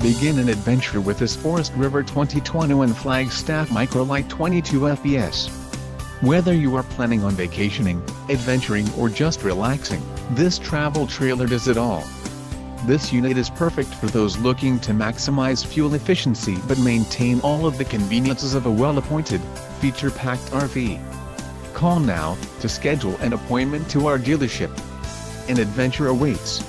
Begin an adventure with this Forest River 2021 Flagstaff Micro-Lite 22FBS. Whether you are planning on vacationing, adventuring or just relaxing, this travel trailer does it all. This unit is perfect for those looking to maximize fuel efficiency but maintain all of the conveniences of a well-appointed, feature-packed RV. Call now to schedule an appointment to our dealership. An adventure awaits.